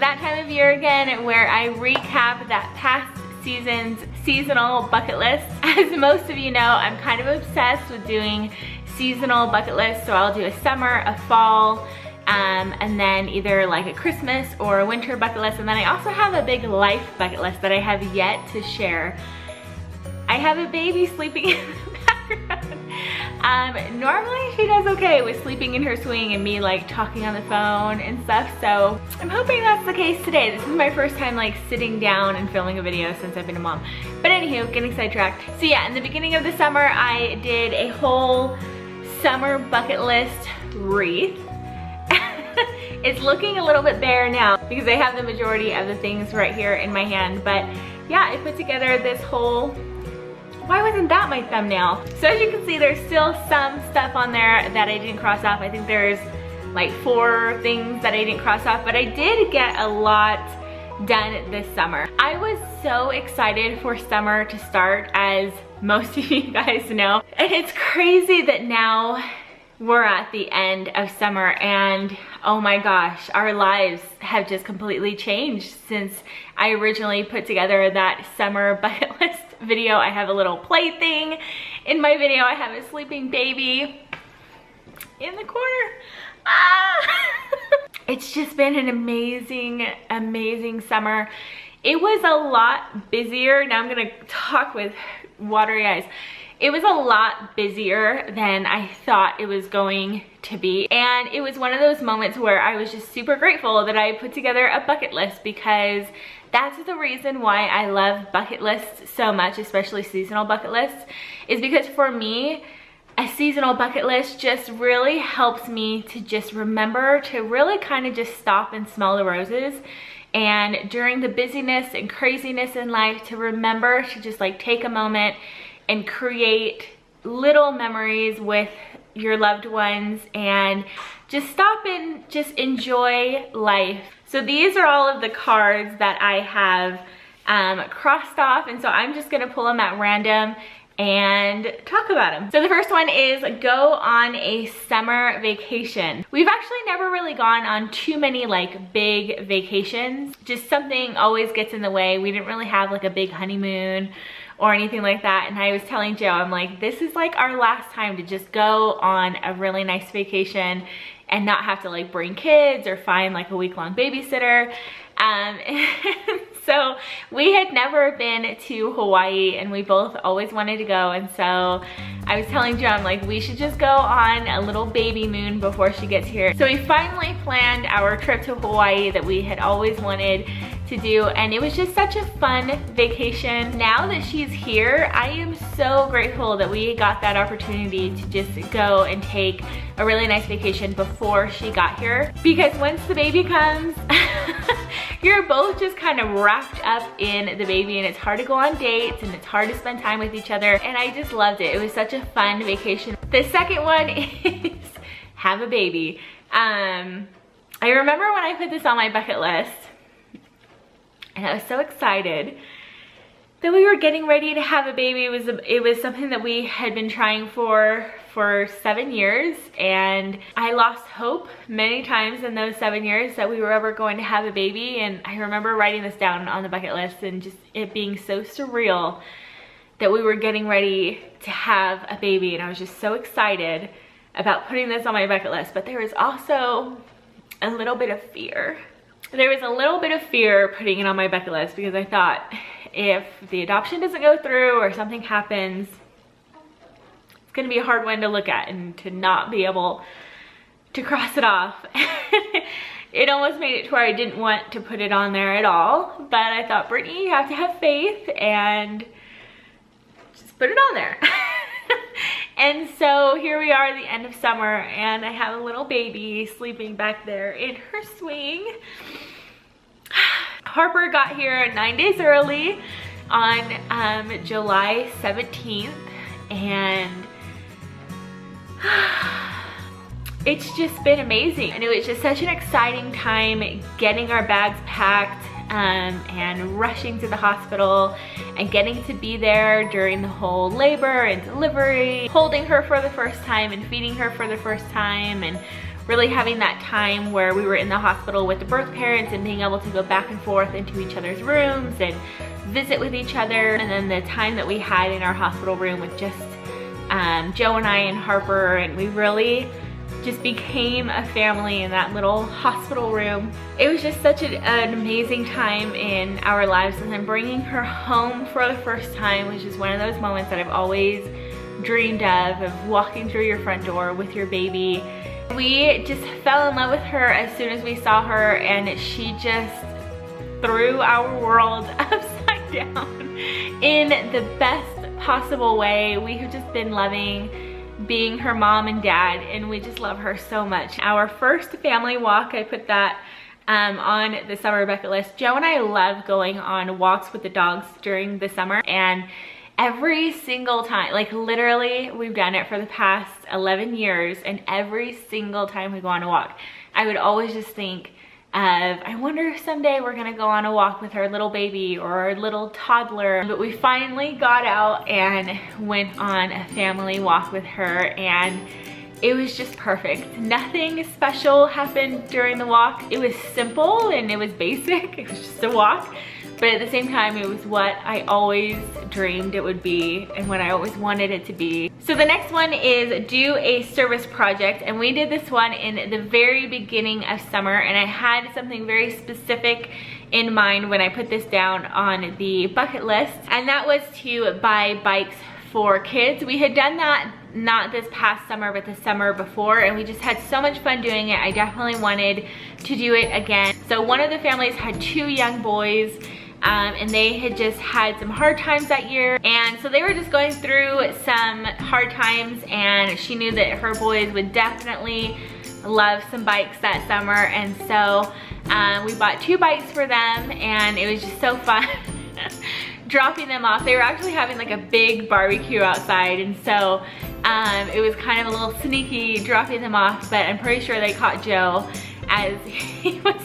that time of year again where I recap that past season's seasonal bucket list. As most of you know, I'm kind of obsessed with doing seasonal bucket lists, so I'll do a summer, a fall, and then either like a Christmas or a winter bucket list, and then I also have a big life bucket list that I have yet to share. I have a baby sleeping in the background. Normally she does okay with sleeping in her swing and me like talking on the phone and stuff, so I'm hoping that's the case today. This is my first time like sitting down and filming a video since I've been a mom. But anywho, getting sidetracked. So yeah, in the beginning of the summer I did a whole summer bucket list wreath. It's looking a little bit bare now because I have the majority of the things right here in my hand, but yeah, I put together this whole, why wasn't that my thumbnail? So as you can see, there's still some stuff on there that I didn't cross off. I think there's like 4 things that I didn't cross off, but I did get a lot done this summer. I was so excited for summer to start, as most of you guys know, and it's crazy that now we're at the end of summer and oh my gosh, our lives have just completely changed since I originally put together that summer bucket list video. I have a little plaything in my video. I have a sleeping baby in the corner. It's just been an amazing, amazing summer. It was a lot busier. Now I'm gonna talk with watery eyes. It was a lot busier than I thought it was going to be. And it was one of those moments where I was just super grateful that I put together a bucket list, because that's the reason why I love bucket lists so much, especially seasonal bucket lists, is because for me, a seasonal bucket list just really helps me to just remember to really kind of just stop and smell the roses. And during the busyness and craziness in life, to remember to just like take a moment and create little memories with your loved ones and just stop and just enjoy life. So these are all of the cards that I have crossed off, and so I'm just gonna pull them at random and talk about them. So the first one is go on a summer vacation. We've actually never really gone on too many like big vacations. Just something always gets in the way. We didn't really have like a big honeymoon or anything like that. And I was telling Joe, I'm like, this is like our last time to just go on a really nice vacation and not have to like bring kids or find like a week-long babysitter. So we had never been to Hawaii and we both always wanted to go, and so I was telling Joe, I'm like, we should just go on a little baby moon before she gets here. So we finally planned our trip to Hawaii that we had always wanted to do, and it was just such a fun vacation. Now that she's here, I am so grateful that we got that opportunity to just go and take a really nice vacation before she got here, because once the baby comes, you're both just kind of wrapped up in the baby, and it's hard to go on dates and it's hard to spend time with each other, and I just loved it. It was such a fun vacation. The second one is have a baby. I remember when I put this on my bucket list and I was so excited that we were getting ready to have a baby. It was something that we had been trying for 7 years, and I lost hope many times in those 7 years that we were ever going to have a baby. And I remember writing this down on the bucket list and just it being so surreal that we were getting ready to have a baby, and I was just so excited about putting this on my bucket list. But there was also a little bit of fear. There was a little bit of fear putting it on my bucket list, because I thought if the adoption doesn't go through or something happens, it's gonna be a hard one to look at and to not be able to cross it off. It almost made it to where I didn't want to put it on there at all, but I thought, Brittany, you have to have faith and just put it on there. And so here we are at the end of summer, and I have a little baby sleeping back there in her swing. Harper got here 9 days early on July 17th, and it's just been amazing. And it was just such an exciting time getting our bags packed, and rushing to the hospital and getting to be there during the whole labor and delivery, holding her for the first time and feeding her for the first time, and really having that time where we were in the hospital with the birth parents and being able to go back and forth into each other's rooms and visit with each other. And then the time that we had in our hospital room with just Joe and I and Harper, and we really just became a family in that little hospital room. It was just such an amazing time in our lives, and then bringing her home for the first time was just one of those moments that I've always dreamed of walking through your front door with your baby. We just fell in love with her as soon as we saw her, and she just threw our world upside down in the best possible way. We have just been loving being her mom and dad, and we just love her so much. Our first family walk, I put that on the summer bucket list. Joe and I love going on walks with the dogs during the summer, and every single time, like literally we've done it for the past 11 years, and every single time we go on a walk, I would always just think of, I wonder if someday we're gonna go on a walk with our little baby or our little toddler. But we finally got out and went on a family walk with her, and it was just perfect. Nothing special happened during the walk. It was simple and it was basic. It was just a walk. But at the same time, it was what I always dreamed it would be and what I always wanted it to be. So the next one is do a service project, and we did this one in the very beginning of summer, and I had something very specific in mind when I put this down on the bucket list, and that was to buy bikes for kids. We had done that not this past summer, but the summer before, and we just had so much fun doing it. I definitely wanted to do it again. So one of the families had 2 young boys, and they had just had some hard times that year, and so they were just going through some hard times, and she knew that her boys would definitely love some bikes that summer, and so we bought 2 bikes for them, and it was just so fun dropping them off. They were actually having like a big barbecue outside, and so it was kind of a little sneaky dropping them off, but I'm pretty sure they caught Joe as he was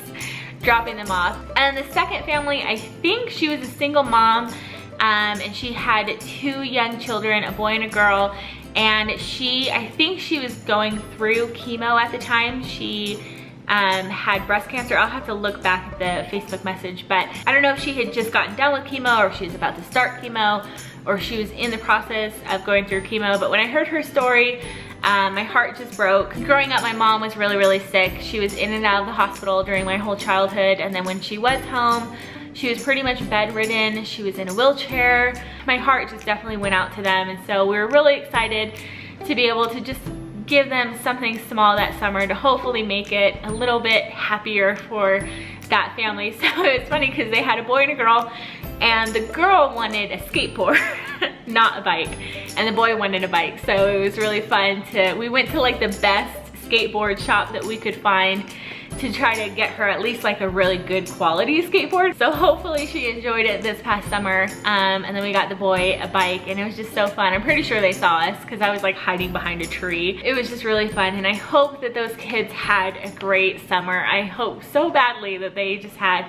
dropping them off. And the second family, I think she was a single mom, and she had 2 young children, a boy and a girl, and I think she was going through chemo at the time. She had breast cancer. I'll have to look back at the Facebook message, but I don't know if she had just gotten done with chemo, or if she was about to start chemo, or she was in the process of going through chemo. But when I heard her story, my heart just broke. Growing up, my mom was really, really sick. She was in and out of the hospital during my whole childhood, and then when she was home, she was pretty much bedridden. She was in a wheelchair. My heart just definitely went out to them, and so we were really excited to be able to just give them something small that summer to hopefully make it a little bit happier for that family. So it's funny because they had a boy and a girl, and the girl wanted a skateboard, not a bike, and the boy wanted a bike. So it was really fun we went to like the best skateboard shop that we could find to try to get her at least like a really good quality skateboard. So hopefully she enjoyed it this past summer. And then we got the boy a bike, and it was just so fun. I'm pretty sure they saw us because I was like hiding behind a tree. It was just really fun, and I hope that those kids had a great summer. I hope so badly that they just had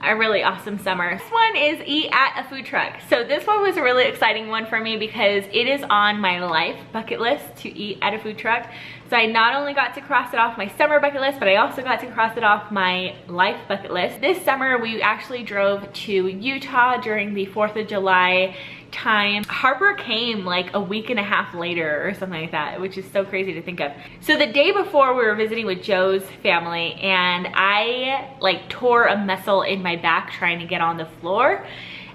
a really awesome summer. This one is eat at a food truck. So this one was a really exciting one for me because it is on my life bucket list to eat at a food truck. So I not only got to cross it off my summer bucket list, but I also got to cross it off my life bucket list. This summer we actually drove to Utah during the 4th of July time. Harper came like a week and a half later or something like that, which is so crazy to think of. So the day before, we were visiting with Joe's family, and I like tore a muscle in my back trying to get on the floor.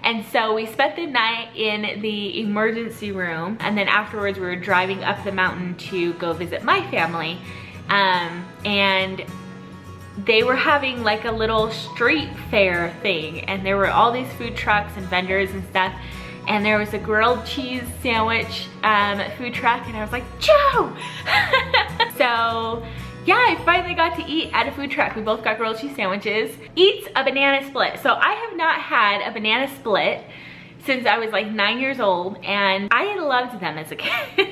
And so we spent the night in the emergency room, and then afterwards we were driving up the mountain to go visit my family. And they were having like a little street fair thing, and there were all these food trucks and vendors and stuff. And there was a grilled cheese sandwich food truck, and I was like, Joe! So yeah, I finally got to eat at a food truck. We both got grilled cheese sandwiches. Eats a banana split. So I have not had a banana split since I was like 9 years old, and I loved them as a kid.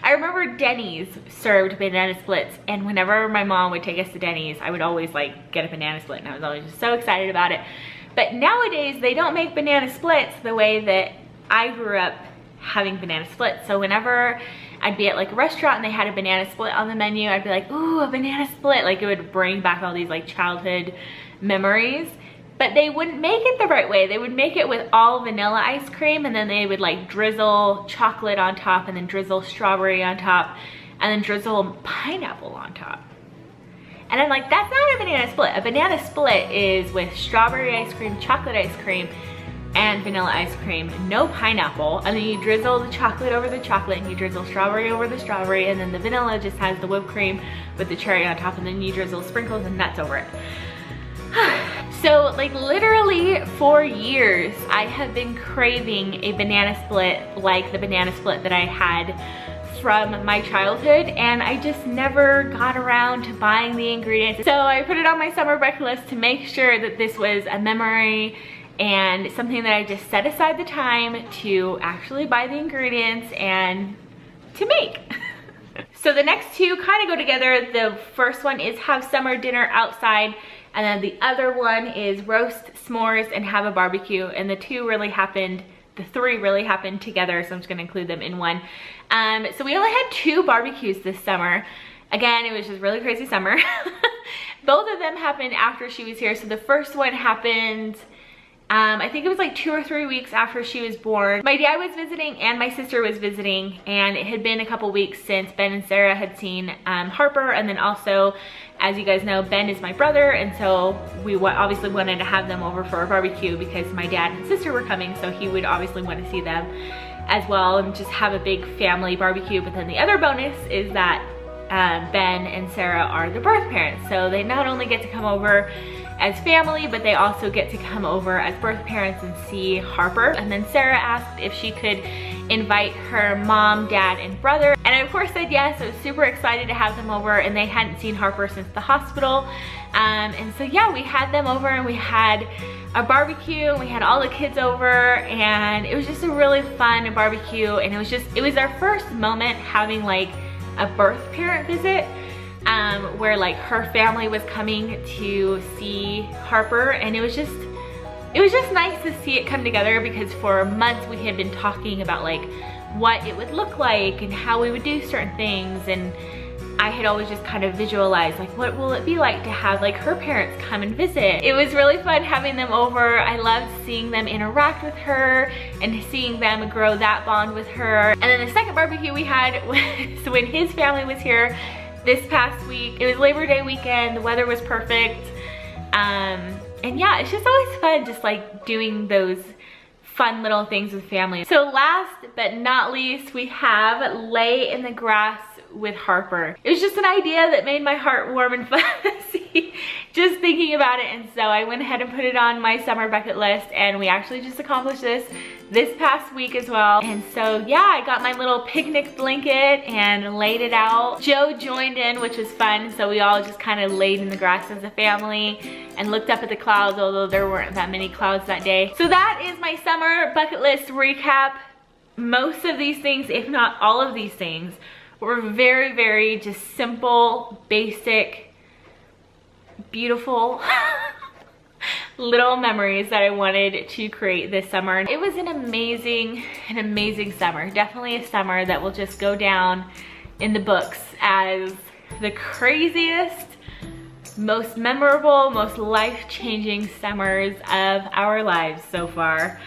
I remember Denny's served banana splits, and whenever my mom would take us to Denny's, I would always like get a banana split, and I was always just so excited about it. But nowadays, they don't make banana splits the way that I grew up having banana splits. So whenever I'd be at like a restaurant and they had a banana split on the menu, I'd be like, ooh, a banana split. Like it would bring back all these like childhood memories. But they wouldn't make it the right way. They would make it with all vanilla ice cream, and then they would like drizzle chocolate on top, and then drizzle strawberry on top, and then drizzle pineapple on top. And I'm like, that's not a banana split. A banana split is with strawberry ice cream, chocolate ice cream, and vanilla ice cream, no pineapple. And then you drizzle the chocolate over the chocolate, and you drizzle strawberry over the strawberry, and then the vanilla just has the whipped cream with the cherry on top, and then you drizzle sprinkles and nuts over it. So like literally for years, I have been craving a banana split like the banana split that I had from my childhood, and I just never got around to buying the ingredients. So I put it on my summer bucket list to make sure that this was a memory and something that I just set aside the time to actually buy the ingredients and to make. So the next two kind of go together. The first one is have summer dinner outside, and then the other one is roast s'mores and have a barbecue. And the three really happened together, so I'm just gonna include them in one. So we only had 2 barbecues this summer. Again, it was just really crazy summer. Both of them happened after she was here. So the first one happened, I think it was like 2 or 3 weeks after she was born. My dad was visiting and my sister was visiting, and it had been a couple weeks since Ben and Sarah had seen Harper. And then also, as you guys know, Ben is my brother, and so we obviously wanted to have them over for a barbecue because my dad and sister were coming, so he would obviously want to see them as well and just have a big family barbecue. But then the other bonus is that Ben and Sarah are the birth parents, so they not only get to come over as family, but they also get to come over as birth parents and see Harper. And then Sarah asked if she could invite her mom, dad, and brother, and I of course said yes. I was super excited to have them over, and they hadn't seen Harper since the hospital. And so yeah, we had them over and we had a barbecue, and we had all the kids over, and it was just a really fun barbecue. And it was our first moment having like a birth parent visit, where like her family was coming to see Harper, and it was just nice to see it come together, because for months we had been talking about like what it would look like and how we would do certain things, and I had always just kind of visualized like what will it be like to have like her parents come and visit. It was really fun having them over. I loved seeing them interact with her and seeing them grow that bond with her. And then the second barbecue we had was when his family was here this past week. It was Labor Day weekend, the weather was perfect. And yeah, it's just always fun just like doing those fun little things with family. So last but not least, we have lay in the grass with Harper. It was just an idea that made my heart warm and fuzzy just thinking about it, and so I went ahead and put it on my summer bucket list, and we actually just accomplished this past week as well. And so yeah, I got my little picnic blanket and laid it out. Joe joined in, which was fun, so we all just kind of laid in the grass as a family and looked up at the clouds, although there weren't that many clouds that day. So that is my summer bucket list recap. Most of these things, if not all of these things, were very, very just simple, basic, beautiful little memories that I wanted to create this summer. It was an amazing summer. Definitely a summer that will just go down in the books as the craziest, most memorable, most life-changing summers of our lives so far.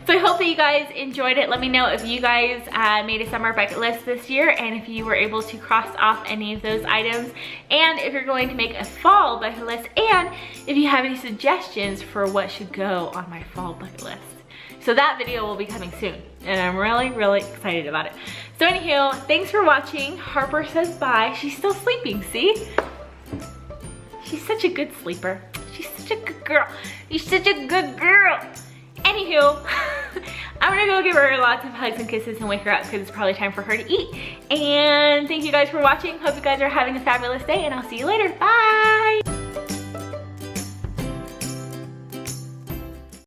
So I hope that you guys enjoyed it. Let me know if you guys made a summer bucket list this year, and if you were able to cross off any of those items, and if you're going to make a fall bucket list, and if you have any suggestions for what should go on my fall bucket list. So that video will be coming soon, and I'm really, really excited about it. So anywho, thanks for watching. Harper says bye. She's still sleeping, see? She's such a good sleeper. She's such a good girl. She's such a good girl. Anywho, I'm gonna go give her lots of hugs and kisses and wake her up, because it's probably time for her to eat. And thank you guys for watching. Hope you guys are having a fabulous day, and I'll see you later. Bye!